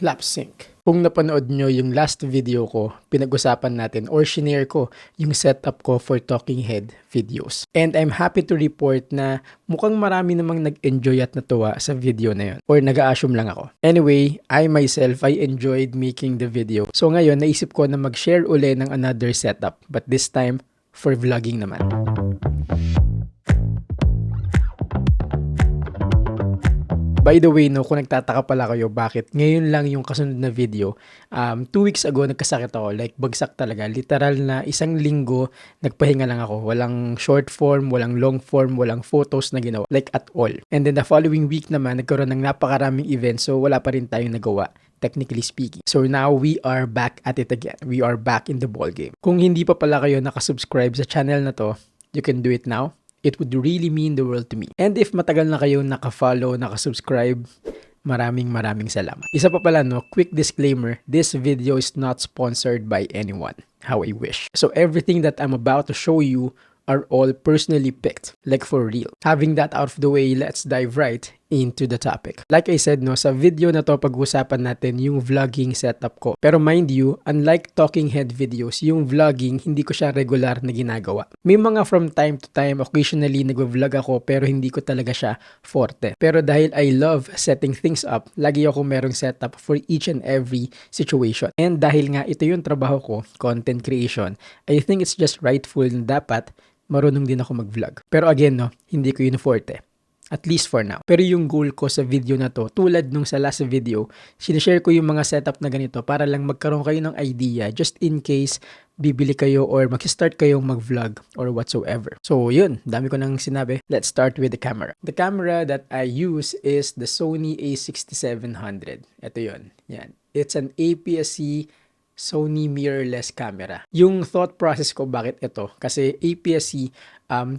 Lap sync. Kung napanood nyo yung last video ko, pinag-usapan natin or shinare ko yung setup ko for talking head videos. And I'm happy to report na mukhang marami namang nag-enjoy at natuwa sa video na yun. Or nag-a-assume lang ako. Anyway, I enjoyed making the video. So ngayon, naisip ko na mag-share uli ng another setup. But this time, for vlogging naman. By the way, no, kung nagtataka pala kayo bakit ngayon lang yung kasunod na video, 2 weeks ago nagkasakit ako, like bagsak talaga. Literal na 1 linggo, nagpahinga lang ako. Walang short form, walang long form, walang photos na ginawa, like at all. And then the following week naman, nagkaroon ng napakaraming events, so wala pa rin tayong nagawa, technically speaking. So now we are back at it again. We are back in the ball game. Kung hindi pa pala kayo nakasubscribe sa channel na to, you can do it now. It would really mean the world to me. And if matagal na kayo naka-follow, naka-subscribe, maraming salamat. Isa pa pala, no, quick disclaimer, this video is not sponsored by anyone. How I wish. So everything that I'm about to show you are all personally picked, like for real. Having that out of the way, let's dive right into the topic. Like I said, no, sa video na to pag-usapan natin yung vlogging setup ko. Pero mind you, unlike talking head videos, yung vlogging hindi ko siya regular na ginagawa. May mga from time to time, occasionally nagvo-vlog ako pero hindi ko talaga siya forte. Pero dahil I love setting things up, lagi ako merong setup for each and every situation. And dahil nga ito yung trabaho ko, content creation, I think it's just rightful na dapat marunong din ako mag-vlog. Pero again, no, hindi ko yun forte. At least for now. Pero yung goal ko sa video na to, tulad nung sa last video, sinishare ko yung mga setup na ganito para lang magkaroon kayo ng idea just in case bibili kayo or mag-start kayong mag-vlog or whatsoever. So yun, dami ko nang sinabi. Let's start with the camera. The camera that I use is the Sony a6700. Ito yun. Yan. It's an APS-C Sony mirrorless camera. Yung thought process ko bakit ito, kasi APS-C,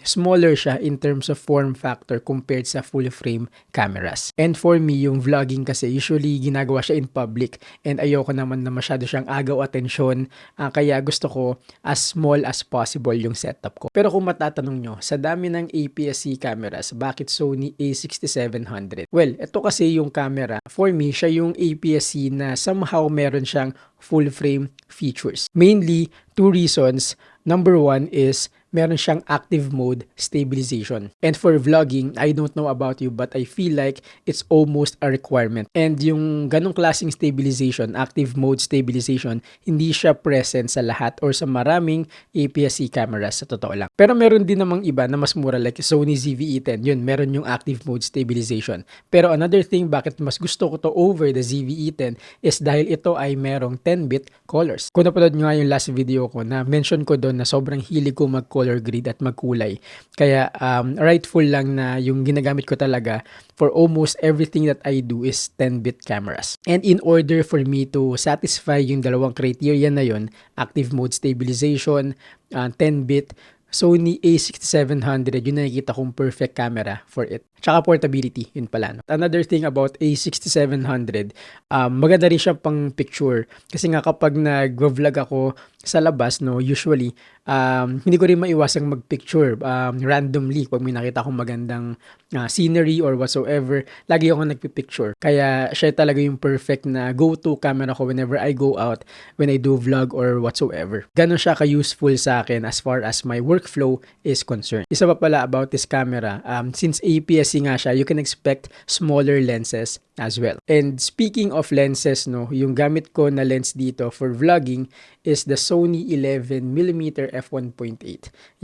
smaller siya in terms of form factor compared sa full frame cameras. And for me, yung vlogging kasi usually ginagawa siya in public and ayoko naman na masyado siyang agaw atensyon, kaya gusto ko as small as possible yung setup ko. Pero kung matatanong nyo, sa dami ng APS-C cameras, bakit Sony a6700? Well, ito kasi yung camera, for me, siya yung APS-C na somehow meron siyang full frame features. Mainly, 2 reasons. Number 1 is meron siyang active mode stabilization. And for vlogging, I don't know about you, but I feel like it's almost a requirement. And yung ganong klaseng stabilization, active mode stabilization, hindi siya present sa lahat or sa maraming APS-C cameras sa totoo lang. Pero meron din namang iba na mas mura like Sony ZV-E10. Yun, meron yung active mode stabilization. Pero another thing bakit mas gusto ko to over the ZV-E10 is dahil ito ay merong 10-bit colors. Kung napanood nyo nga yung last video ko na mention ko doon na sobrang hilig ko mag-color grade at magkulay. Kaya rightful lang na yung ginagamit ko talaga for almost everything that I do is 10-bit cameras. And in order for me to satisfy yung dalawang criteria na yun, active mode stabilization, 10-bit, Sony a6700, yun nakikita kong perfect camera for it. Tsaka portability, yun pala. No? Another thing about a6700, maganda rin siya pang picture. Kasi nga kapag nag-vlog ako sa labas, no, usually, hindi ko rin maiwasang mag-picture randomly. Pag may nakita akong magandang scenery or whatsoever, lagi ako nagpipicture. Kaya siya talaga yung perfect na go-to camera ko whenever I go out, when I do vlog or whatsoever. Ganon siya ka-useful sa akin as far as my workflow is concerned. Isa pa pala about this camera, since APS-C nga siya, you can expect smaller lenses as well. And speaking of lenses, no, yung gamit ko na lens dito for vlogging is the Sony 11mm f1.8.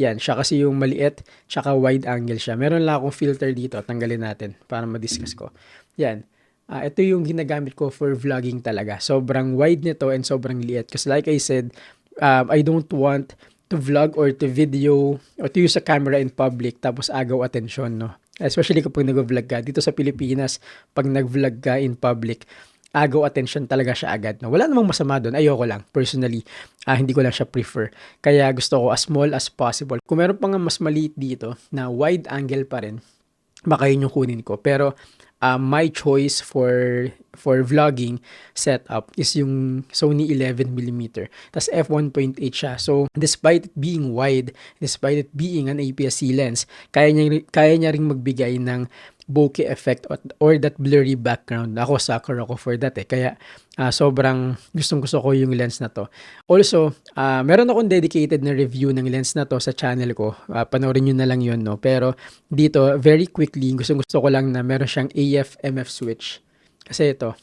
Yan, siya kasi yung maliit, tsaka wide angle siya. Meron lang akong filter dito, tanggalin natin para ma-discuss ko. Yan. Ito yung ginagamit ko for vlogging talaga. Sobrang wide nito and sobrang liit. Kasi like I said, I don't want to vlog or to video or to use a camera in public tapos agaw atensyon, no? Especially kapag nag-vlog ka. Dito sa Pilipinas, pag nag-vlog ka in public, agaw attention talaga siya agad. No? Wala namang masama doon. Ayoko lang. Personally, hindi ko lang siya prefer. Kaya gusto ko as small as possible. Kung meron pa nga mas maliit dito na wide angle pa rin, baka yun yung kunin ko. Pero my choice for vlogging setup is yung Sony 11mm. Tas f1.8 siya. So, despite it being wide, despite it being an APS-C lens, kaya niya ring magbigay ng bokeh effect or that blurry background. Ako, sucker ako for that eh. Kaya sobrang gustong-gusto ko yung lens na to. Also, meron akong dedicated na review ng lens na to sa channel ko. Panoorin nyo na lang yun, no? Pero dito, very quickly, gustong-gusto ko lang na meron siyang AF/MF switch. Kasi ito,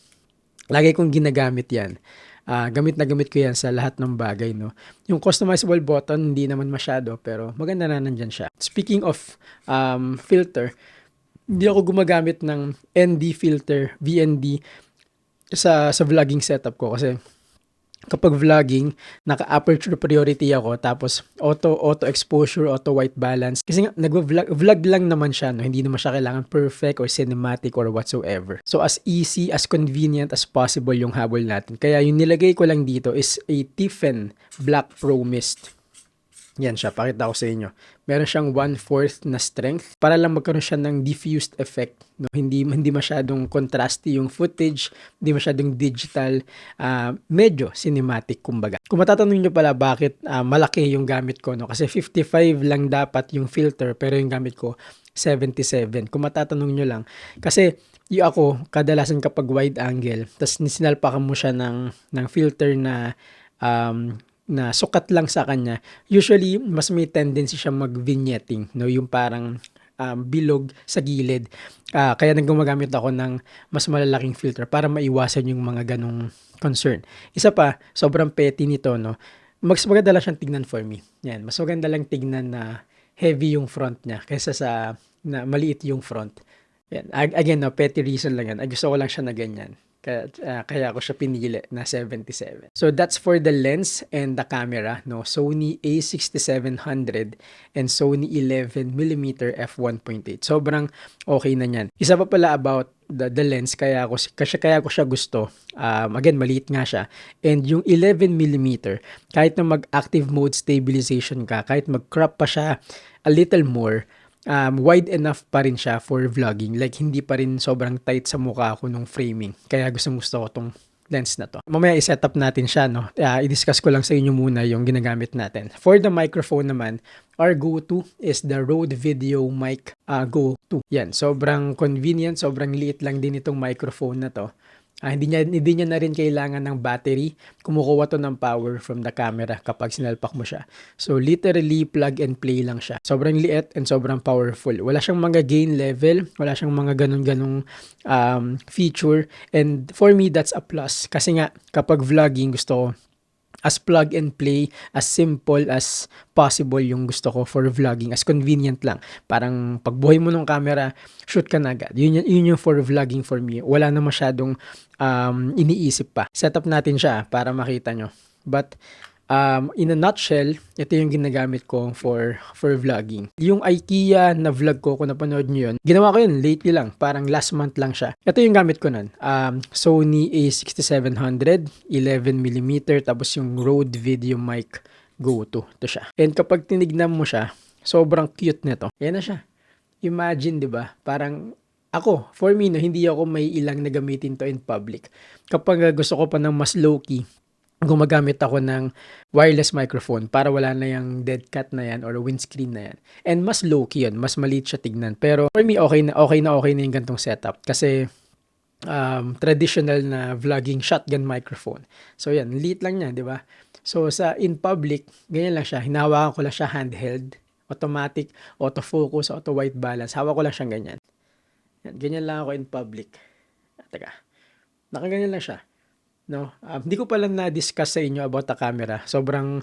lagi kong ginagamit yan. Gamit na gamit ko yan sa lahat ng bagay, no? Yung customizable button, hindi naman masyado, pero maganda na nandyan siya. Speaking of filter, hindi ako gumagamit ng ND filter, VND, sa vlogging setup ko kasi kapag vlogging, naka-aperture priority ako tapos auto exposure, auto white balance. Kasi nga vlog lang naman siya, no? Hindi naman siya kailangan perfect or cinematic or whatsoever. So as easy, as convenient as possible yung habol natin. Kaya yung nilagay ko lang dito is a Tiffen Black Pro Mist. Yan siya, pakita ko sa inyo. Meron siyang 1/4 na strength para lang magkaroon siya ng diffused effect. No? Hindi masyadong contrasty yung footage, hindi masyadong digital, medyo cinematic kumbaga. Kung matatanong nyo pala bakit malaki yung gamit ko, no? Kasi 55 lang dapat yung filter pero yung gamit ko 77. Kung matatanong nyo lang. Kasi yung ako, kadalasan kapag wide angle, tapos sinalpakan mo siya ng filter na sukat lang sa kanya, usually mas may tendency siya mag-vignetting, no? Yung parang bilog sa gilid. Kaya gumagamit ako ng mas malalaking filter para maiwasan yung mga ganong concern. Isa pa, sobrang petty nito, no? Mas maganda lang siyang tignan for me. Yan, mas maganda lang tignan na heavy yung front niya kaysa sa na maliit yung front. Yan. Again, no, petty reason lang yan. Gusto ko lang siya na ganyan. Kaya ako siya pinili na 77. So that's for the lens and the camera, no? Sony A6700 and Sony 11mm f1.8. Sobrang okay na niyan. Isa pa pala about the lens, kaya ko siya gusto. Again, maliit nga siya. And yung 11mm, kahit na mag-active mode stabilization ka, kahit mag-crop pa siya a little more, wide enough pa rin siya for vlogging. Like, hindi pa rin sobrang tight sa mukha ko nung framing. Kaya gusto ko tong lens na to. Mamaya i-set up natin siya, no? I-discuss ko lang sa inyo muna yung ginagamit natin. For the microphone naman, our go-to is the Rode Video Mic Go 2. Yan, sobrang convenient, sobrang liit lang din itong microphone na to. Hindi niya na rin kailangan ng battery. Kumukuha to ng power from the camera kapag sinalpak mo siya. So literally plug and play lang siya. Sobrang liit and sobrang powerful. Wala siyang mga gain level, wala siyang mga ganun-ganung feature, and for me that's a plus. Kasi nga kapag vlogging, gusto ko as plug and play, as simple as possible yung gusto ko for vlogging, as convenient lang. Parang pagbuhay mo ng camera, shoot ka na agad. Yun yung for vlogging for me. Wala na masyadong iniisip pa. Setup natin siya para makita nyo. But in a nutshell, ito yung ginagamit ko for vlogging. Yung IKEA na vlog ko, kung napanood nyo yun, ginawa ko yun lately lang, parang last month lang siya. Ito yung gamit ko nun. Sony A6700, 11mm, tapos yung Rode Video Mic Go 2. Ito siya. And kapag tinignan mo siya, sobrang cute nito. Yan na siya. Imagine, di ba? Parang ako, for me, no, hindi ako may ilang na gamitin to in public. Kapag gusto ko pa ng mas low-key, gumagamit ako ng wireless microphone para wala na yung dead cat na yan or windscreen na yan. And mas low-key yun, mas maliit siya tignan. Pero for me, okay na yung gantong setup. Kasi traditional na vlogging shotgun microphone. So yan, liit lang niya, di ba? So in public, ganyan lang siya. Hinahawakan ko lang siya handheld, automatic, autofocus, auto white balance. Hawak ko lang siyang ganyan. Yan, ganyan lang ako in public. Teka, nakaganyan lang siya. No, hindi ko pala na-discuss sa inyo about the camera. Sobrang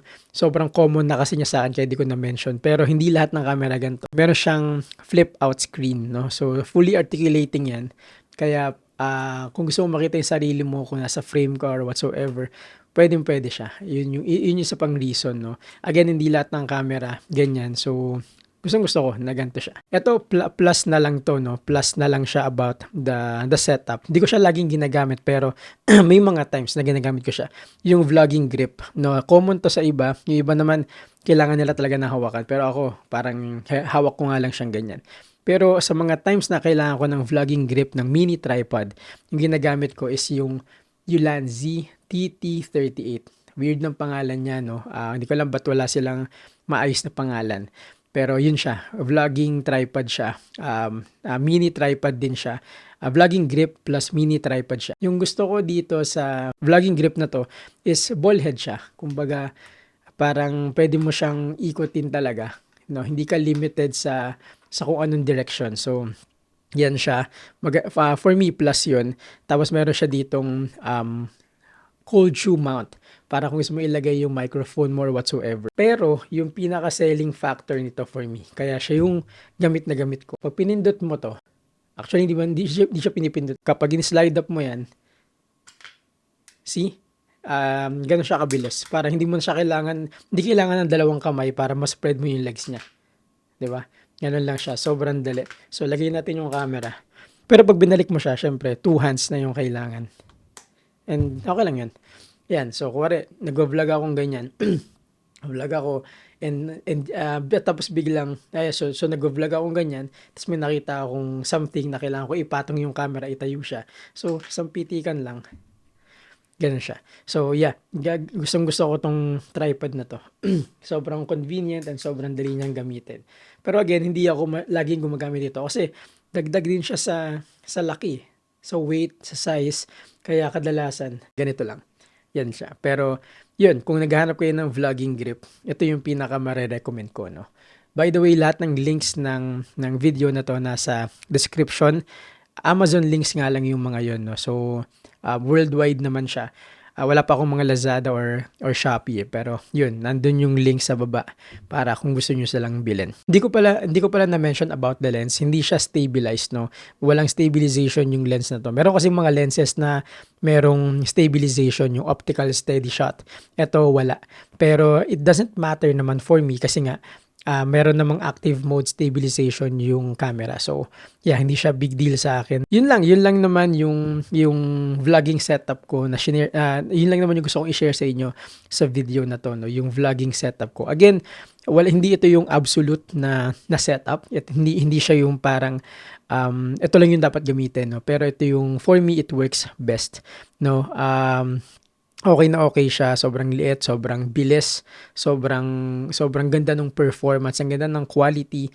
common na kasi niya sa akin kaya hindi ko na-mention. Pero hindi lahat ng camera ganito. Meron siyang flip out screen, no? So fully articulating 'yan. Kaya kung gusto mo makita yung sarili mo kung nasa frame ka or whatsoever, pwede siya. Yun yung isa pang reason, no? Again, hindi lahat ng camera ganyan. So gusto ko na ganito siya. Ito plus na lang to, no? Plus na lang siya about the setup. Hindi ko siya laging ginagamit pero may mga times na ginagamit ko siya. Yung vlogging grip, no? Common to sa iba. Yung iba naman kailangan nila talaga na hawakan. Pero ako parang hawak ko nga lang siyang ganyan. Pero sa mga times na kailangan ko ng vlogging grip ng mini tripod, yung ginagamit ko is yung Ulanzi TT38. Weird ng pangalan niya, no? Hindi ko alam ba't wala silang maayos na pangalan. Pero yun siya, vlogging tripod siya. Mini tripod din siya. Vlogging grip plus mini tripod siya. Yung gusto ko dito sa vlogging grip na to is ball head siya. Kumbaga, parang pwede mo siyang ikutin talaga. No, hindi ka limited sa kung anong direction. So, yan siya. For me, plus yun. Tapos meron siya ditong cold shoe mount para kung gusto mo ilagay yung microphone more whatsoever. Pero, yung pinaka-selling factor nito for me, kaya siya yung gamit na gamit ko. Pag pinindot mo to, actually, hindi siya pinipindot. Kapag in-slide up mo yan, see? Ganun siya kabilis. Para hindi hindi kailangan ng dalawang kamay para ma-spread mo yung legs niya. 'Di ba? Ganun lang siya. Sobrang dali. So, lagay natin yung camera. Pero pag binalik mo siya, syempre, 2 hands na yung kailangan. And okay lang yan. Yan. So, kuwari, nag-vlog akong ganyan. Vlog ako. Tapos biglang, so nag-vlog akong ganyan. Tapos may nakita akong something na kailangan ko ipatong yung camera, itayo siya. So, isang pitikan lang. Ganun siya. So, yeah. Gustong-gusto ko tong tripod na to. Sobrang convenient and sobrang dali niyang gamitin. Pero again, hindi ako laging gumagamit dito kasi dagdag din siya sa laki, sa weight, sa size. Kaya kadalasan, ganito lang. Yan siya. Pero, yun, kung naghahanap kayo ng vlogging grip, ito yung pinaka mare-recommend ko, no? By the way, lahat ng links ng video na to nasa description. Amazon links nga lang yung mga yun, no? So, worldwide naman siya. Wala pa akong mga Lazada or Shopee, pero yun, nandun yung link sa baba para kung gusto niyo silang bilhin. Hindi ko pala na-mention about the lens. Hindi siya stabilized, no? Walang stabilization yung lens na to. Meron kasi mga lenses na merong stabilization, yung optical steady shot. Ito wala. Pero it doesn't matter naman for me kasi nga meron namang active mode stabilization yung camera. So, yeah, hindi siya big deal sa akin. Yun lang naman yung vlogging setup ko na share. Yun lang naman yung gusto kong i-share sa inyo sa video na to, no, yung vlogging setup ko. Again, hindi ito yung absolute na setup. Hindi siya yung parang ito lang yung dapat gamitin, no. Pero ito yung for me it works best, no. Okay siya, sobrang liit, sobrang bilis, sobrang ganda ng performance, ang ganda ng quality.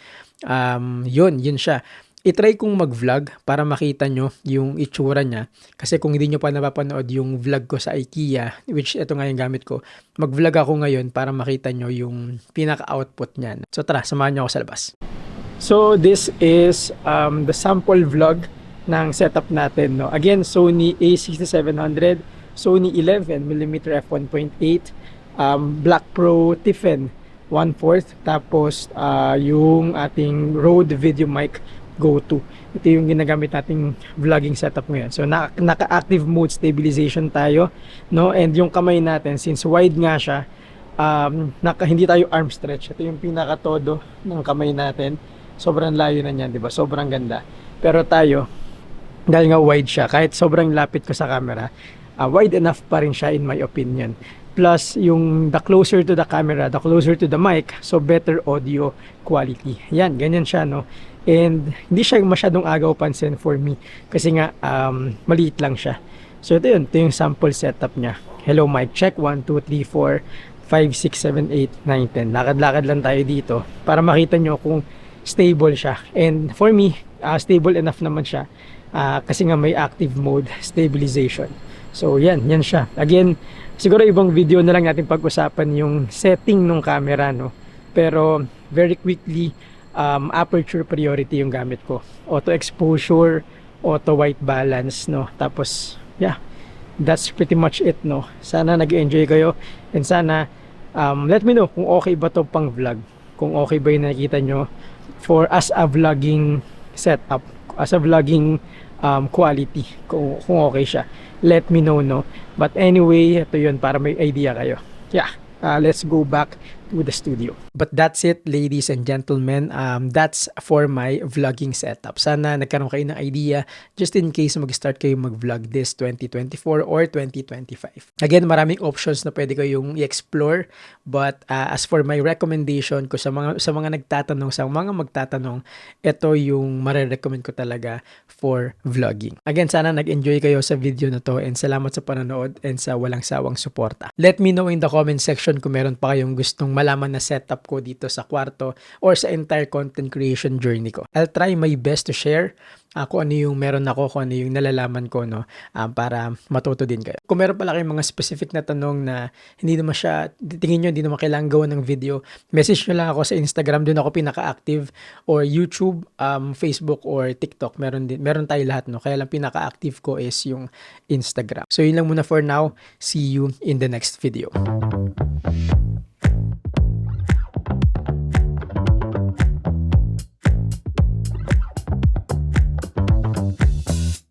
Yun siya. I-try kong mag-vlog para makita nyo yung itsura niya. Kasi kung hindi nyo pa napapanood yung vlog ko sa IKEA, which ito nga yung gamit ko, mag-vlog ako ngayon para makita nyo yung pinaka-output niyan. So tara, samahan nyo ako sa labas. So this is the sample vlog ng setup natin, no. Again, Sony a6700, Sony 11mm f1.8, Black Pro Tiffen 1/4, tapos yung ating Rode Video Mic Go 2. Ito yung ginagamit nating vlogging setup ngayon. So naka-active mode stabilization tayo, no, and yung kamay natin, since wide nga siya, hindi tayo arm stretch. Ito yung pinaka-todo ng kamay natin. Sobrang layo na niyan, di ba? Sobrang ganda. Pero tayo, dahil nga wide siya, kahit sobrang lapit ko sa camera, wide enough pa rin siya in my opinion. Plus, yung the closer to the camera, the closer to the mic, so better audio quality. Yan, ganyan siya, no? And hindi siya masyadong agaw pansin for me kasi nga maliit lang siya. So ito yung sample setup niya. Hello mic check, 1, 2, 3, 4, 5, 6, 7, 8, 9, 10. Lakad-lakad lang tayo dito para makita nyo kung stable siya. And for me, stable enough naman siya kasi nga may active mode stabilization. So yan siya. Again, siguro ibang video na lang natin pag-usapan yung setting ng camera, no. Pero very quickly, aperture priority yung gamit ko. Auto exposure, auto white balance, no. Tapos yeah, that's pretty much it, no. Sana nag-enjoy kayo and sana let me know kung okay ba to pang vlog. Kung okay ba yung nakikita nyo for as a vlogging setup, as a vlogging quality, kung okay siya, let me know, no. But anyway, ito yun para may idea kayo. Yeah, let's go back to the studio. But that's it, ladies and gentlemen. That's for my vlogging setup. Sana nagkaroon kayo ng idea just in case mag-start kayo mag-vlog this 2024 or 2025. Again, maraming options na pwede kayong i-explore. But as for my recommendation ko sa mga magtatanong, ito yung mare-recommend ko talaga for vlogging. Again, sana nag-enjoy kayo sa video na to and salamat sa panonood and sa walang sawang suporta. Let me know in the comment section kung meron pa kayong gustong malaman na setup ko dito sa kwarto or sa entire content creation journey ko. I'll try my best to share kung ano yung meron ako, kung ano yung nalalaman ko, no, para matuto din kayo. Kung meron pala kayong mga specific na tanong na hindi naman siya, tingin nyo hindi naman kailangan gawa ng video, message nyo lang ako sa Instagram, doon ako pinaka-active, or YouTube, Facebook, or TikTok. Meron tayo lahat, no? Kaya lang pinaka-active ko is yung Instagram. So yun lang muna for now. See you in the next video.